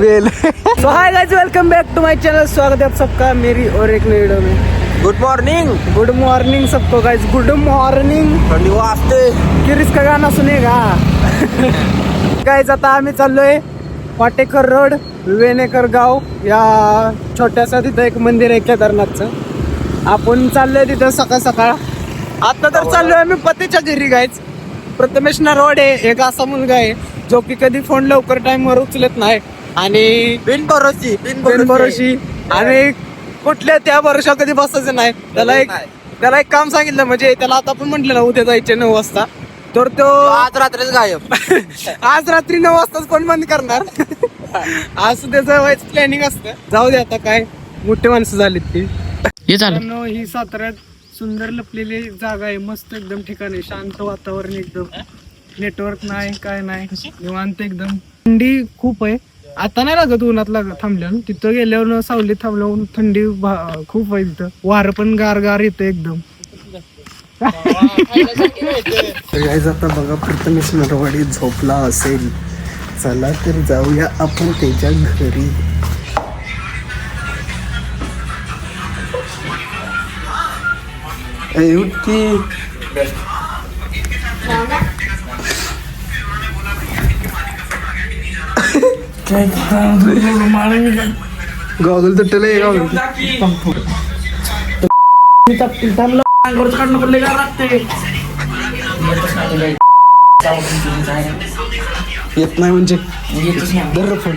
Well so hi guys, welcome back to my channel. स्वागत है आप सबका मेरी और एक नई वीडियो में। गुड मॉर्निंग सबको गाइस, गुड मॉर्निंग। थंडी वाजते किरीस का गाणं सुनेगा गाइस। आता आम्ही चाललोय वाटेकर रोड, वेनेकर गाव या छोट्यासा तिथं एक मंदिर आहे केदारनाथचं. आपण चाललोय तिथं सकाळ सकाळ. आता तर चाललोय आम्ही पतीच्या घरी गाइस. प्रथमेश रोड आहे, एक असा मुलगा आहे जो की कधी फोन लवकर टाइमवर उचलत नाही आणि बिनभरोशी आणि कुठल्या त्या भरोशा कधी बसायचं नाही. त्याला एक काम सांगितलं, म्हणजे त्याला आता पण म्हटलं ना उद्या जायचे 9 वाजता, तर तो आज रात्रीच गायब. आज रात्री 9 वाजताच कोण बंद करणार. आज त्याचं व्हायचं प्लॅनिंग असतं. जाऊ दे, आता काय मोठे माणसं झालीत ती. ही साताऱ्यात सुंदर लपलेली जागा आहे, मस्त एकदम ठिकाण आहे, शांत वातावरण, एकदम नेटवर्क नाही काय नाही, निवांत एकदम. थंडी खूप आहे, आता नाही लागत उन्हात थांबल्यावर. तिथं गेल्यावर सावलीत थांबल्यावर थंडी खूप आहे. तिथं वारं पण गार येतं एकदम. आता बघा, प्रथमेश नरवाडी झोपला असेल. चला तर जाऊया आपण त्याच्या घरी. गॉगल तुटले येत नाही म्हणजे दर फोन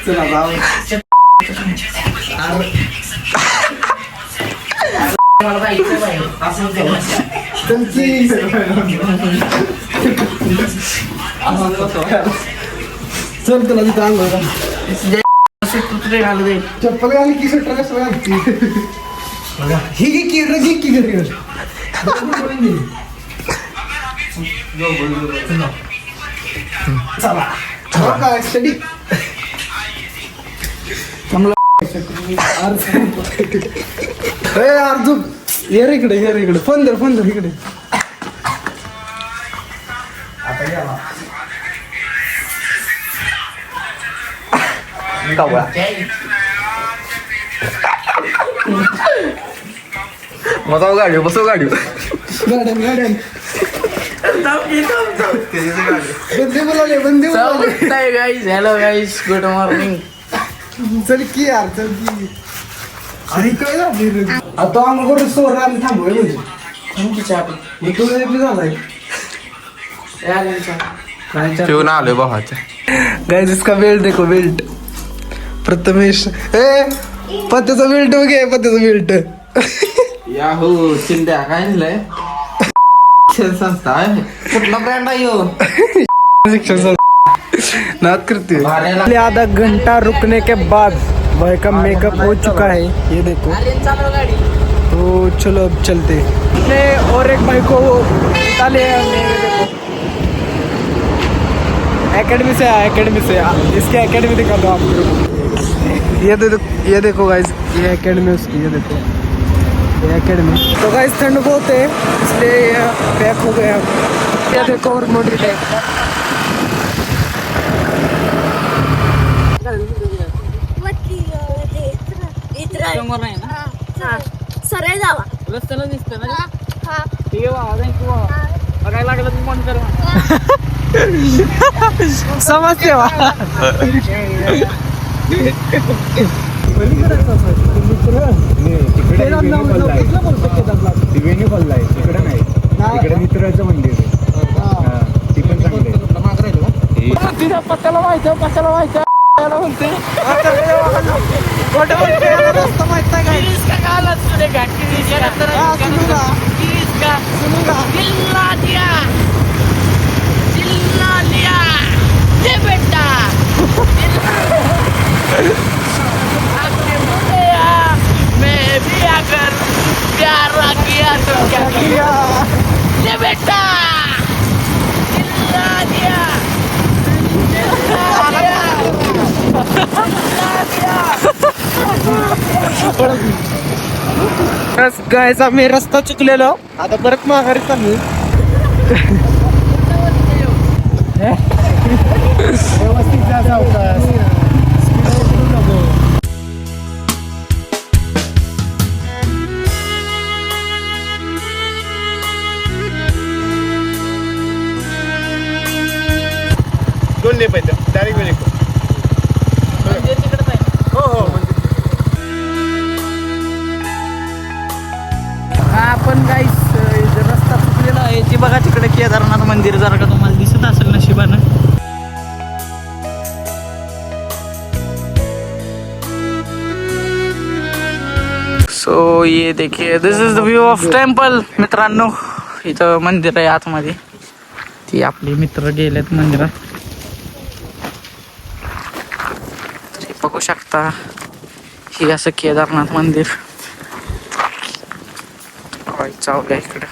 चला बाबा. चल तुला तिथं अंघोळ चप्पल घाली की स्वेटर कसं घालती. ही घरी चला काय स्टडी अर्जुन ये रे इकडे फोन दर इकडे. मजा गाडी बसव गाडी बंदे हॅलो गाईस, गुड मॉर्निंग. चल की यार, चल की. अरे काय झालं आता आम्हाला सोर आम्ही थांबूया म्हणजे तू झालाय पिऊन आलोय भावाच्या. गाइस, इसका बेल्ट देखो, बेल्ट. प्रथमेश पत्त्याचा बेल्ट बघे, पत्त्याचा बेल्ट. याहू चिंध्या काय झालंय. संस्था आहे, कुठला ब्रँड आहे ह्यो? शिक्षण नाद करते. आधा घंटा रुकने के बाद भाई का मेकअप हो चुका है, ये देखो. तो चलो अब चलते. और एक भाई को डाले देखो, एकेडमी से इसकी एकेडमी दिखा दो आपको. ये देखो गाइस, ये एकेडमी उसकी, ये देखो ये एकेडमी. तो गाइस ठंड बहुत है इसलिए पैक हो गया. ये देखो और मोटी टाइप सरळ जावा रस्त्याला दिसतं ना. हा ठीक आहे बाबा, थँक्यू बाबा. बघायला लागलं तर फोन कर. समजते वा. तिकडे नाही, तिकडे मित्राचं मंदिर आहे, ती पण चांगली आहे. पत्त्याला व्हायचं म्हणते. रस्ता माहित नाही मैं भी अगर प्यार किया तो क्या किया ये बेटा चिल्ला दिया चिल्ला दिया बस गायचा आम्ही रस्ता चुकलेलो, आता परत माघारी चालू. व्यवस्थित जा सावकाश. दोन नाही पाहिजे डायरेक्ट वेळ हो हो. आपण गाईस रस्ता चुकलेला आहे ती बघा तिकडे केदारनाथ मंदिर जरा का तुम्हाला दिसत असेल नशिबानं. सो ये देखिए this is the view of temple. मित्रांनो इथं मंदिर आहे आतमध्ये. ती आपले मित्र गेलेत मंदिरात. हे बघू शकता ही असं केदारनाथ मंदिर. चावलं इकडे.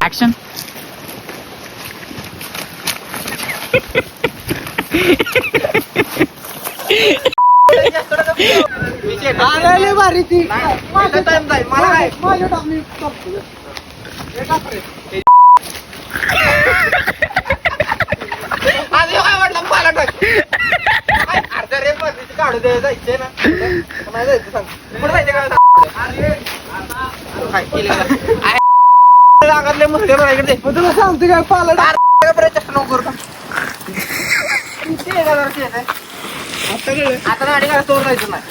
ऍक्शन. भारी ती काढू दे जायचे ना जायचं सांग कुठं जायचं का म्हणते तुला सांगते काय पालट आता गाडी काय तोड जायचं नाही.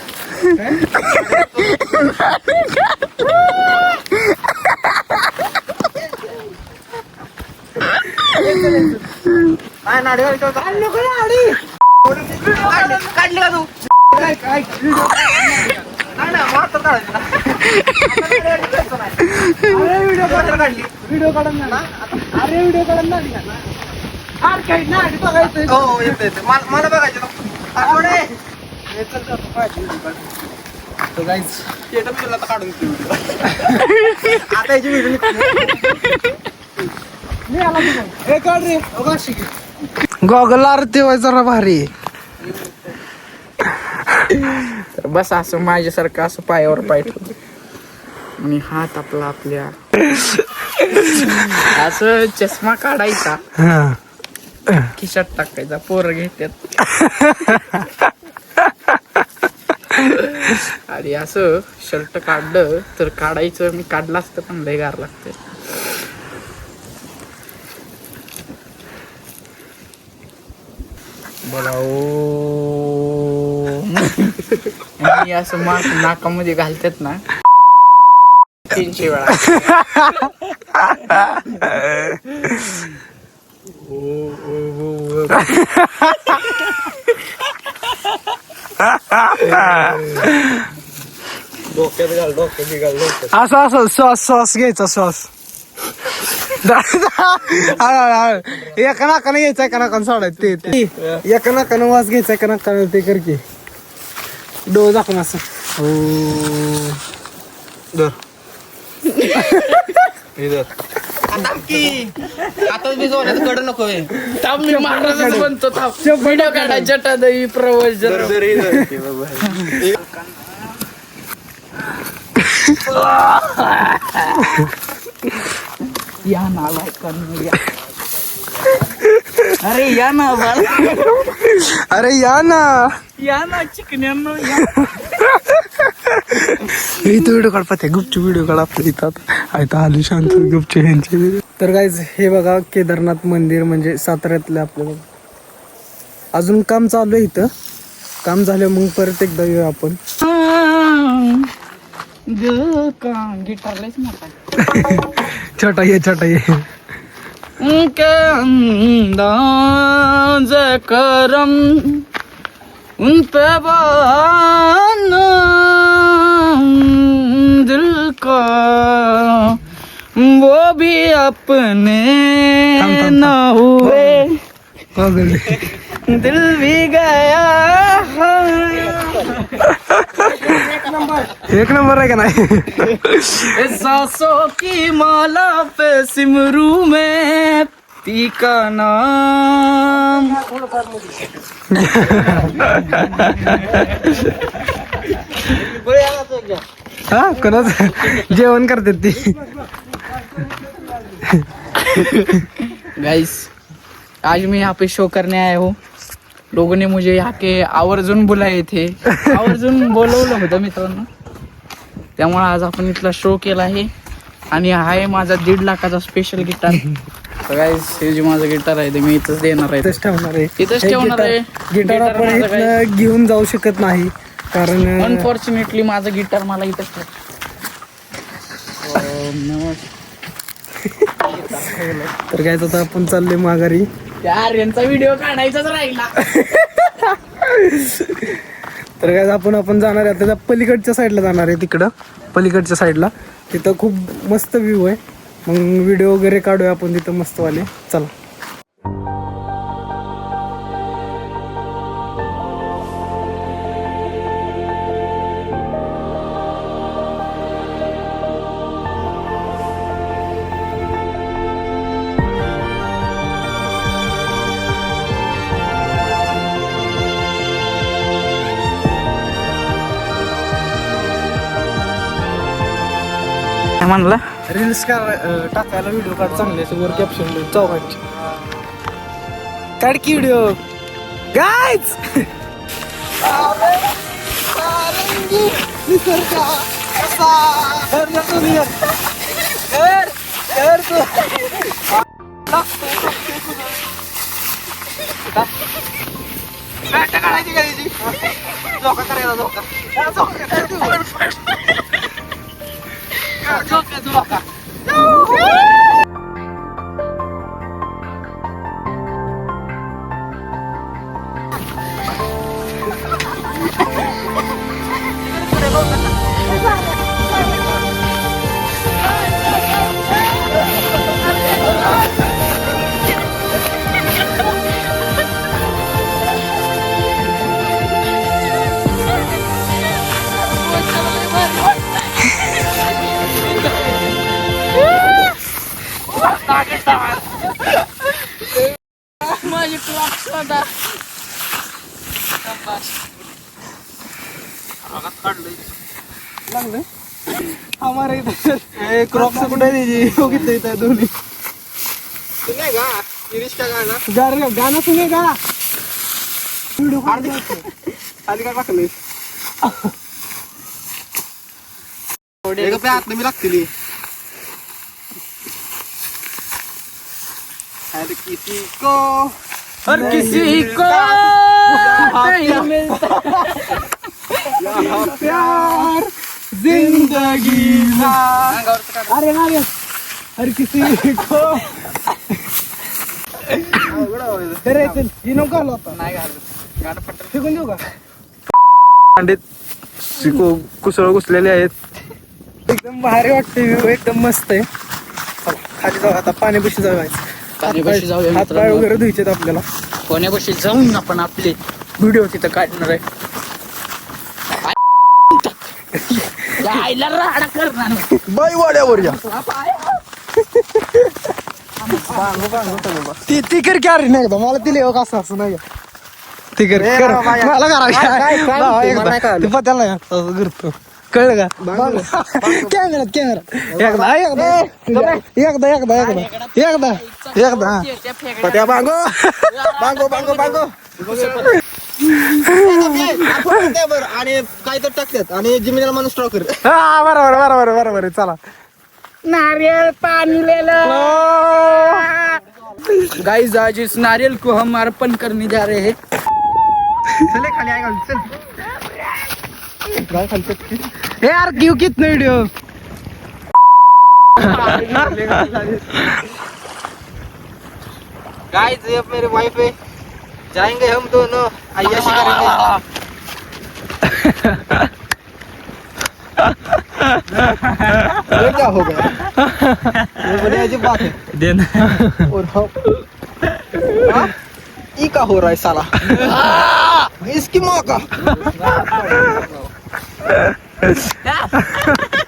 काय नाडी काढली का तू व्हिडिओ काढून ना. अरे व्हिडिओ काढून ना काही नाही बघायचं. हो येते मला बघायचं काढून आता याची व्हिडिओ गॉगल आरती व्हाय जरा भारी. तर बस असं माझ्यासारखं असं पायावर पाय ठेवतो आणि हात आपला आपल्या असं चष्मा काढायचा खिशात टाकायचा. पोरं घेतात आणि असं शर्ट काढलं तर काढायचं. मी काढलं असतं पण लय गार लागते. बोला आणि असं मास्क नाकामध्ये घालतात ना 300 वेळा. डोक्यात घाल डोक्यात असं असं श्वास श्वास घ्यायचा श्वास. एका नाकानं घ्यायचं एका नाकानं सोडायचं. ते एका नाकानं वास घ्यायचा एका नाकानं ते कर की डोळ दाखवून असं. आता मी जोरात कड नको मी महाराजच बनतो. व्हिडिओ काढायच्या टादई प्रवचन. या ना बायकांनो या. अरे या ना बाळ. अरे या ना चिकन्यांनो या. इथं व्हिडिओ काढ पाहते गुपचूप व्हिडिओ काढ आपल्या इथं आता आली शांत गुपचूप यांचे. तर गाईज हे बघा केदारनाथ मंदिर म्हणजे साताऱ्यातलं आपलं. अजून काम चालू आहे इथं. काम झालं मग परत एकदा येऊ आपण. गिटार लयच मोठा. छोटा ये उनके अंदाज करम उन पे बहाना दिल का वो भी अपने थांब. ना हुए. दिल भी गया. एक नंबर आहे का नाही? सांसों की माला पे सिमरू में पी का नाम. हा कोणाच जेवण करतात ती. गाइस, आज मैं यहाँ पे शो करने आया हूँ. लोगों ने मुझे यहाँ के आवर्जून बुलाये थे. आवर्जून बोलवलं होतं मित्रांनो. त्यामुळे आज आपण इथला शो केला आहे. आणि हा आहे माझा 1.5 लाखाचा स्पेशल गिटार. गाइस, हे जे माझं गिटार आहे ते मी इथंच देणार आहे. इथंच ठेवणार आहे. इथंच ठेवणार आहे. गिटार आपण माझं काय- इथनं घेऊन जाऊ शकत नाही कारण अनफॉर्च्युनेटली माझं गिटार मला इथंच तर काय आता आपण चाललोय माघारी. यार यांचा व्हिडिओ काढायचाच राहिला. तर काय आपण जाणार आहे आता पलीकडच्या साईडला जाणार आहे. तिकडं पलीकडच्या साईडला तिथं खूप मस्त व्ह्यू आहे. मग व्हिडिओ वगैरे काढूया आपण तिथं मस्तवाले. चला. काय म्हणला? रील्स टाकायला व्हिडिओ काढ चांगले वर कॅप्शन चौघांची काढ की व्हिडिओ गाईज. माझी क्लॉक्स होता. हमारे इधर क्रॉक्स कुठे द्यायची इथं दोन्ही गाणं सुनेगा व्हिडिओ खाली काय टाकले मी लागतील. हर किसी को हर किसी को नहीं मिलता प्यार जिंदगी अरे हर किसी को अरे चल ही नको आलो आता नाही गाणं पटलं. फेकून देऊ का. अंडे कुसळ घुसलेले आहेत. एकदम भारी वाटते व्ह्यू एकदम मस्त आहे. चला, खाली जाऊ आता पाण्यापाशी पाण्यापाशी जाऊया हात पाय वगैरे धुवायचे आपल्याला. कोण्यापाशी जाऊन आपण आपले व्हिडिओ तिथं काढणार आहे. आईला राडा करणार बाई वाड्यावर या ती कर की अरे नाही मला तिला येऊ कसं असं नाही ती कर मला करा पत्याला करतो कळलं का. कॅमेरात एकदा एकदा एकदा एकदा एकदा एकदा पत्या बांगो बांगो बांगो बांगो आणि काय तर टाकतात आणि जिम्मेदार माणूस स्ट्रॉ कर. हा बरोबर बरोबर बरोबर चला. नारियल पानी ले लो. गाइस, आज इस नारियल को हम अर्पण करने जा रहे हैं. चले खाली आएगा चल ए यार क्यों कितने वीडियो गाइस, ये मेरी वाइफ है. जाएंगे हम दोनों अय्याशी करेंगे. ये क्या हो गया? ये बड़ी अजीब बात है. देना और हम ये क्या हो रहा है साला इसकी माँ का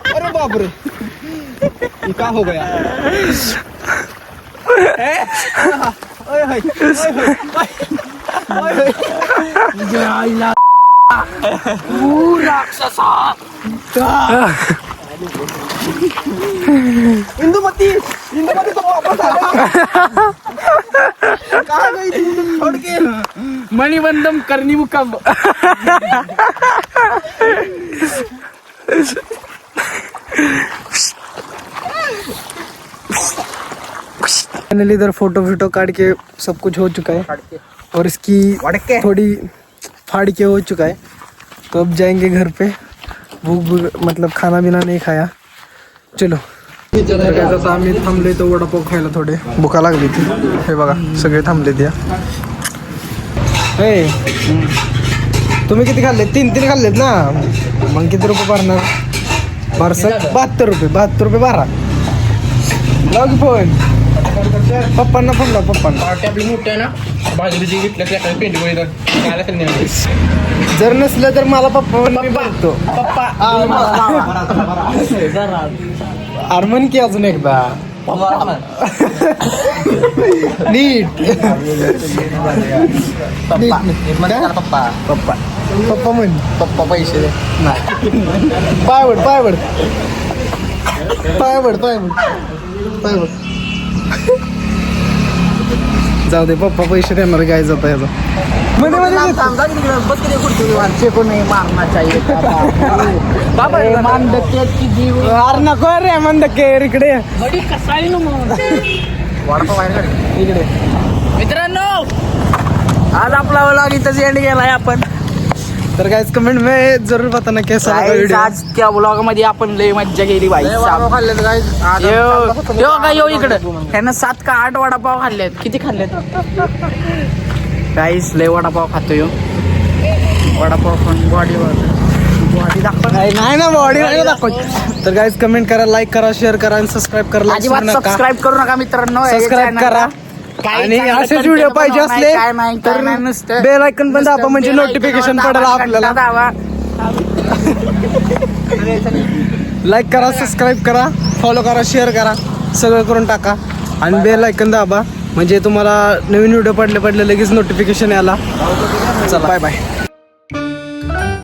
अरे बाप रे ये क्या हो गया इंदुमती तो वापस आ कहाँ गई थी तुम छोड़ के मणिबंधम करनी मुकम फाइनली इधर फोटो काट के सब कुछ हो चुका है और इसकी थोड़ी फाड़ के हो चुका है तो अब जाएंगे घर पे भूख मतलब खाना बिना नहीं खाया चलो आता आम्ही थांबले तो वडापाव खायला थोडे भुका लागली ती हे बघा सगळे थांबले त्या तुम्ही किती खाल्ले तीन खाल्लेत ना मग किती रुपये भरणार 72 रुपये भरा लाव की फोन पप्पांना फोन लाव पप्पांना आपली मोठी आहे ना बाजरीची घेतलं पेंडी जर नसलं तर मला पप्पा मी बघतो पप्पा आरमन की अजून एकदा नीट पप्पा म्हण पप्पा पैसे दे पायवड जाऊ दे पप्पा पैसे देणार काय जाता याचा मध्ये अरे नको रे मंदके इकडे इकडे मित्रांनो आज आपला व्लॉग इथंच एंड गेलाय आपण तर गाइस कमेंट में जरूर बताना कैसा लगा Guys, वीडियो आज त्या व्लॉग मध्ये आपण लय मज्जा केली बाई यो इकडं त्यानं 7 का 8 वडापाव खाल्लेत किती खाल्लेत गाईस लय वडापाव खातो यो वडापाव खाऊन बॉडी दाखव नाही ना बॉडी नाही दाखवत तर गाइस कमेंट करा लाईक करा शेअर करा आणि सबस्क्राईब करा अजिबात सबस्क्राईब करू नका मित्रांनो सबस्क्राईब करा आणि असेच व्हिडिओ पाहिजे असले तर बेल आयकन पण दाबा म्हणजे नोटिफिकेशन पडेल आपल्याला लाईक करा सबस्क्राईब करा फॉलो करा शेअर करा सगळं करून टाका आणि बेल आयकन दाबा म्हणजे तुम्हाला नवीन व्हिडिओ पडले लगेच नोटिफिकेशन यायला चला बाय बाय